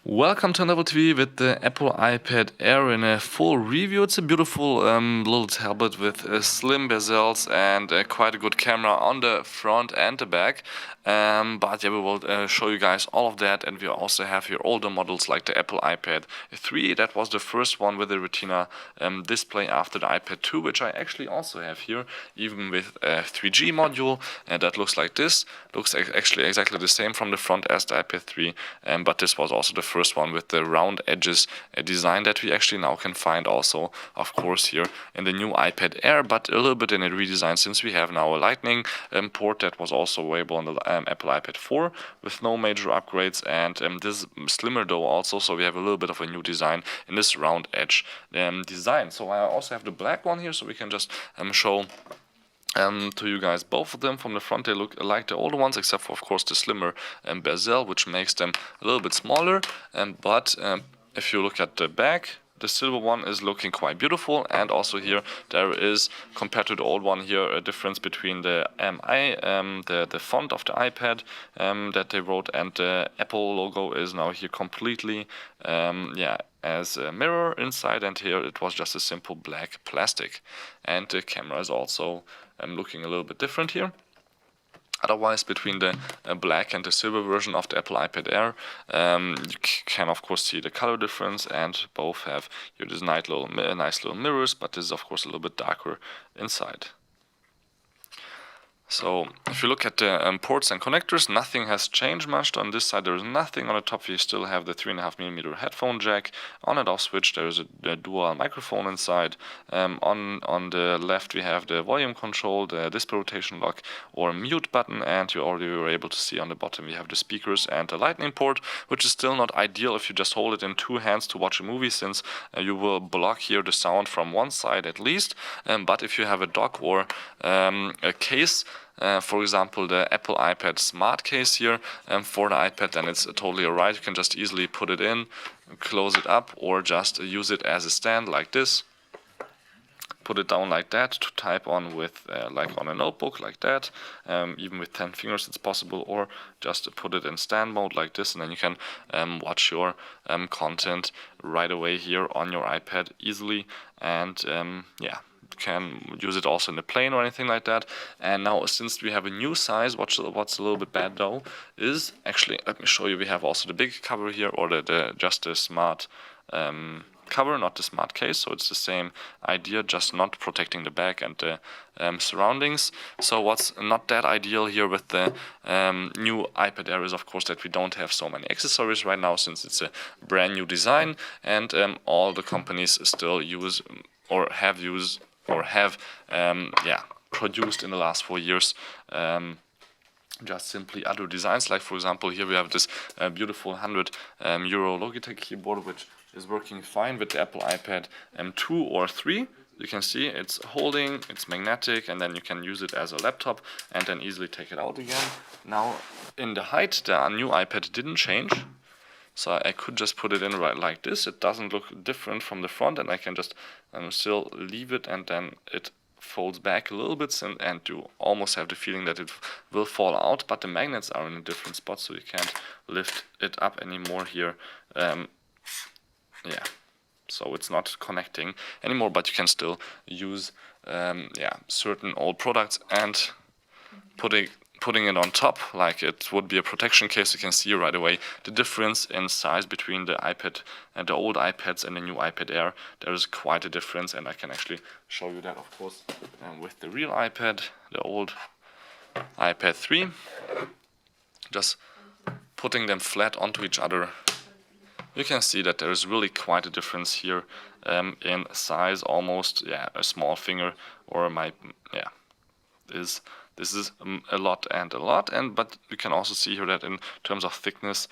Welcome to Level TV with the Apple iPad Air in a full review. It's a beautiful little tablet with slim bezels and quite a good camera on the front and the back. But yeah, we will show you guys all of that, and we also have here older models like the Apple iPad 3. That was the first one with the Retina display after the iPad 2, which I actually also have here, even with a 3G module, and that looks like this. Looks actually exactly the same from the front as the iPad 3, but this was also the first one with the round edges design that we actually now can find also, of course, here in the new iPad Air, but a little bit in a redesign, since we have now a Lightning port that was also available on the Apple iPad 4 with no major upgrades, and this slimmer though also, so we have a little bit of a new design in this round edge design. So I also have the black one here, so we can just show to you guys both of them. From the front they look like the older ones, except for of course the slimmer bezel, which makes them a little bit smaller. But if you look at the back, the silver one is looking quite beautiful, and also here there is, compared to the old one here, a difference between the the font of the iPad that they wrote, and the Apple logo is now here completely as a mirror inside, and here it was just a simple black plastic. And the camera is also looking a little bit different here. Otherwise, between the black and the silver version of the Apple iPad Air, you can of course see the color difference, and both have here this nice little mirrors, but this is of course a little bit darker inside. So if you look at the ports and connectors, nothing has changed much. On this side there is nothing. On the top we still have the 3.5mm headphone jack. On and off switch there is a dual microphone inside. On the left we have the volume control, the display rotation lock or mute button, and you already were able to see on the bottom we have the speakers and the lightning port, which is still not ideal if you just hold it in two hands to watch a movie, since you will block here the sound from one side at least. But if you have a dock or a case, for example the Apple iPad Smart case here for the iPad, then it's totally alright. You can just easily put it in, close it up, or just use it as a stand like this. Put it down like that to type on with like on a notebook like that. Even with 10 fingers it's possible, or just put it in stand mode like this, and then you can watch your content right away here on your iPad easily. And can use it also in the plane or anything like that. And now, since we have a new size, what's a little bit bad though is, actually let me show you, we have also the big cover here, or just the smart cover, not the smart case. So it's the same idea, just not protecting the back and the surroundings. So what's not that ideal here with the new iPad Air is of course that we don't have so many accessories right now, since it's a brand new design, and all the companies still use or have produced in the last 4 years just simply other designs. Like for example here we have this beautiful €100 Logitech keyboard, which is working fine with the Apple iPad 2 or 3. You can see it's holding, it's magnetic, and then you can use it as a laptop and then easily take it out again. Now in the height, the new iPad didn't change, so I could just put it in right like this. It doesn't look different from the front, and I can just still leave it, and then it folds back a little bit, and you almost have the feeling that it will fall out, but the magnets are in a different spot, so you can't lift it up anymore here. So it's not connecting anymore, but you can still use certain old products and putting it on top like it would be a protection case. You can see right away the difference in size between the iPad and the old iPads and the new iPad Air. There is quite a difference, and I can actually show you that, of course, with the real iPad, the old iPad 3. Just putting them flat onto each other, you can see that there is really quite a difference here in size. Almost a small finger, or this is a lot, but you can also see here that in terms of thickness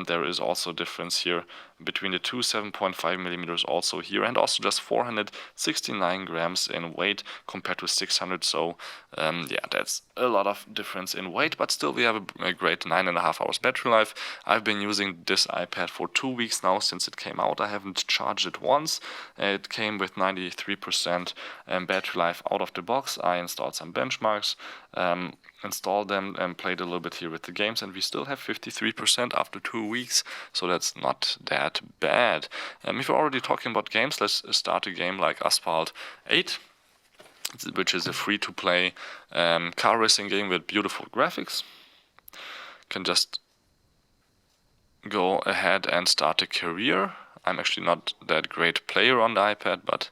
there is also a difference here between the two, 7.5mm also here, and also just 469 grams in weight compared to 600. So that's a lot of difference in weight, but still we have a great 9.5 hours battery life. I've been using this iPad for 2 weeks now since it came out. I haven't charged it once. It came with 93% battery life out of the box. I installed some benchmarks installed them and played a little bit here with the games, and we still have 53% after 2 weeks, so that's not that bad. If we're already talking about games, let's start a game like Asphalt 8, which is a free-to-play car racing game with beautiful graphics. Can just go ahead and start a career. I'm actually not that great player on the iPad, but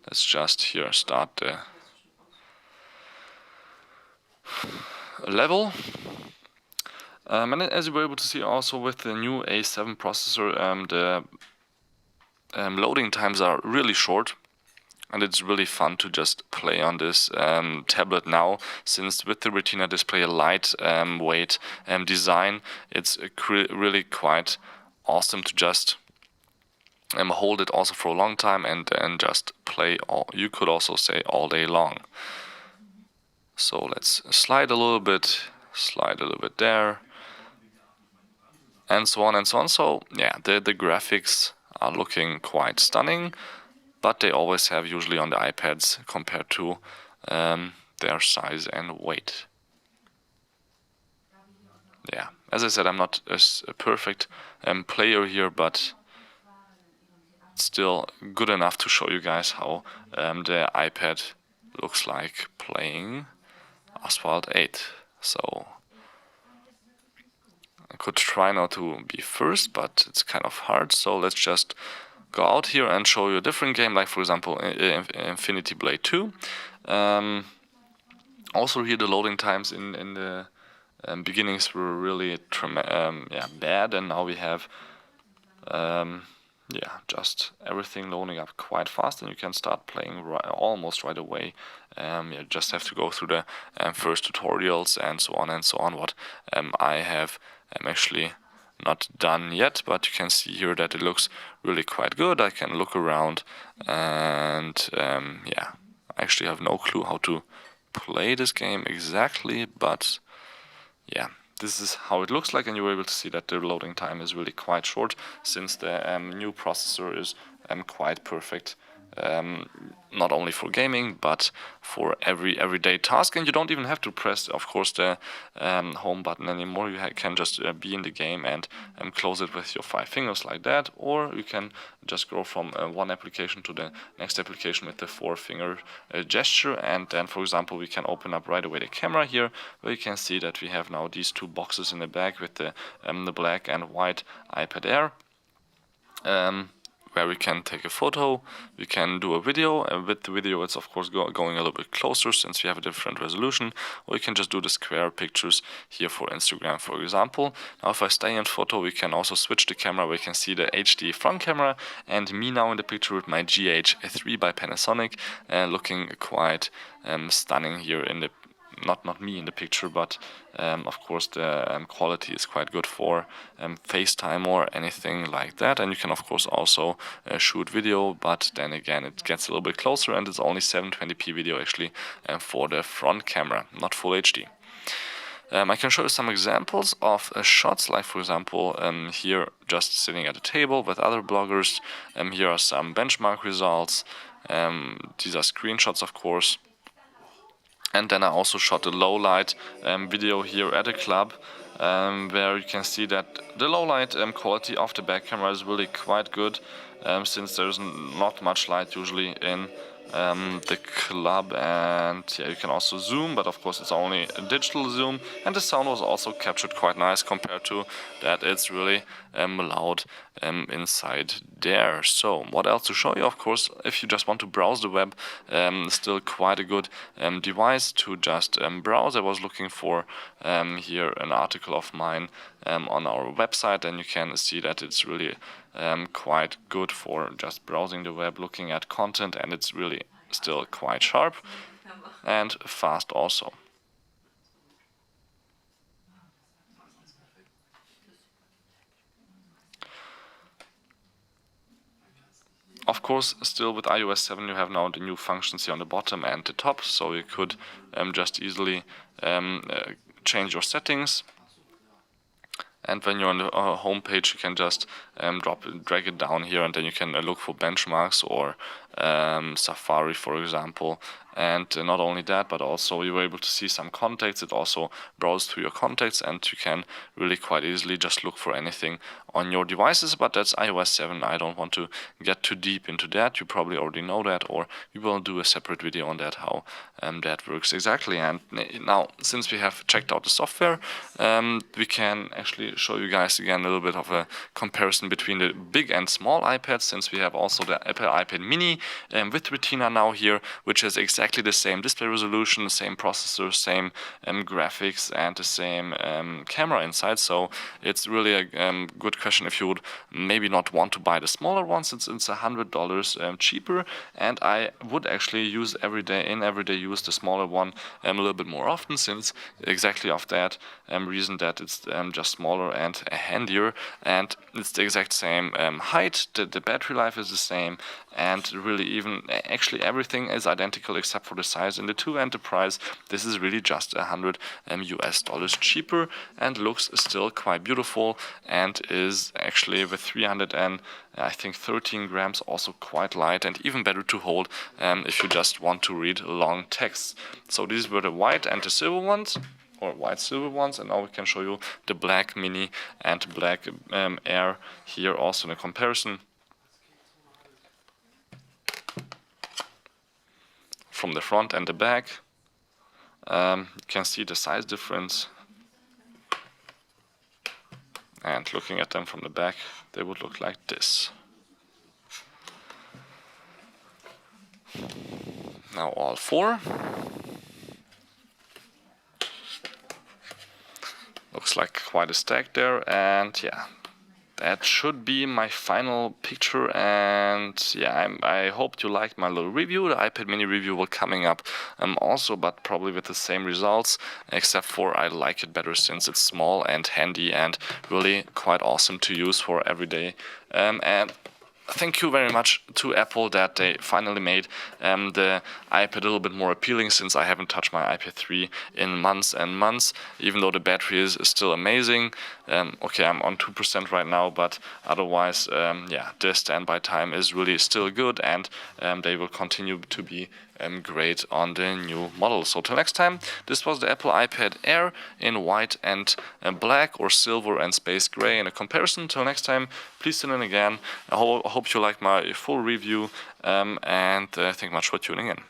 let's just here start the level. And as you were able to see also with the new A7 processor, the loading times are really short. And it's really fun to just play on this tablet now, since with the Retina display, a light weight design, it's really quite awesome to just hold it also for a long time and just play you could also say all day long. So let's slide a little bit there, and so on and so on. So yeah, the graphics are looking quite stunning, but they always have usually on the iPads compared to their size and weight. Yeah, as I said, I'm not a perfect player here, but still good enough to show you guys how the iPad looks like playing Asphalt 8. So I could try not to be first, but it's kind of hard. So let's just go out here and show you a different game, like for example Infinity Blade 2. Also here the loading times in the beginnings were really bad, and now we have just everything loading up quite fast, and you can start playing almost right away. You just have to go through the first tutorials and so on, what I have actually not done yet, but you can see here that it looks really quite good. I can look around and I actually have no clue how to play this game exactly, but yeah, this is how it looks like, and you were able to see that the loading time is really quite short, since the new processor is quite perfect, not only for gaming but for everyday task. And you don't even have to press, of course, the home button anymore. You can just be in the game and close it with your 5 fingers like that, or you can just go from one application to the next application with the 4-finger gesture. And then, for example, we can open up right away the camera here, where you can see that we have now these 2 boxes in the back with the black and white iPad Air, where we can take a photo, we can do a video, and with the video it's of course going a little bit closer since we have a different resolution, or you can just do the square pictures here for Instagram, for example. Now if I stay in photo, we can also switch the camera, where you can see the HD front camera and me now in the picture with my GH3 by Panasonic, looking quite stunning here in the not me in the picture, but of course the quality is quite good for FaceTime or anything like that. And you can of course also shoot video, but then again it gets a little bit closer, and it's only 720p video actually for the front camera, not full HD. I can show you some examples of shots, like for example here just sitting at a table with other bloggers. Here are some benchmark results. These are screenshots, of course. And then I also shot a low light video here at a club, where you can see that the low light quality of the back camera is really quite good, since there's not much light usually in the club. And yeah, you can also zoom, but of course it's only a digital zoom, and the sound was also captured quite nice compared to that. It's really loud inside there. So what else to show you? Of course, if you just want to browse the web, still quite a good device to just browse. I was looking for here an article of mine on our website, and you can see that it's really quite good for just browsing the web, looking at content, and it's really still quite sharp and fast also. Of course, still with iOS 7 you have now the new functions here on the bottom and the top, so you could just easily change your settings. And when you're on the home page, you can just drag it down here, and then you can look for benchmarks or Safari, for example, and not only that, but also you were able to see some contacts. It also browsed through your contacts, and you can really quite easily just look for anything on your devices. But that's iOS 7. I don't want to get too deep into that. You probably already know that, or we will do a separate video on that, how that works exactly. And now, since we have checked out the software, we can actually show you guys again a little bit of a comparison between the big and small iPads, since we have also the Apple iPad mini with Retina now here, which has exactly the same display resolution, the same processor, same graphics, and the same camera inside. So it's really a good question if you would maybe not want to buy the smaller one, since it's $100 cheaper, and I would actually use everyday use the smaller one a little bit more often, since exactly of that reason that it's just smaller and handier, and it's the exact same height, the battery life is the same, and really even actually everything is identical except for the size in the 2 and the price. This is really just $100 cheaper, and looks still quite beautiful, and is actually with 13 grams also quite light, and even better to hold if you just want to read long texts. So these were the white and the silver ones, or white silver ones, and now we can show you the black mini and black Air here also in a comparison. From the front and the back, you can see the size difference, and looking at them from the back, they would look like this. Now all four. Looks like quite a stack there, and yeah, that should be my final picture. And yeah, I hope you liked my little review. The iPad mini review will coming up also, but probably with the same results, except for I like it better since it's small and handy and really quite awesome to use for every day. And thank you very much to Apple that they finally made the iPad a little bit more appealing, since I haven't touched my iPad 3 in months and months, even though the battery is still amazing. Okay, I'm on 2% right now, but otherwise, yeah, the standby time is really still good, and they will continue to be great on the new model. So till next time, this was the Apple iPad Air in white and black, or silver and space gray in a comparison. Till next time, please tune in again. I hope you liked my full review, and thank you much for tuning in.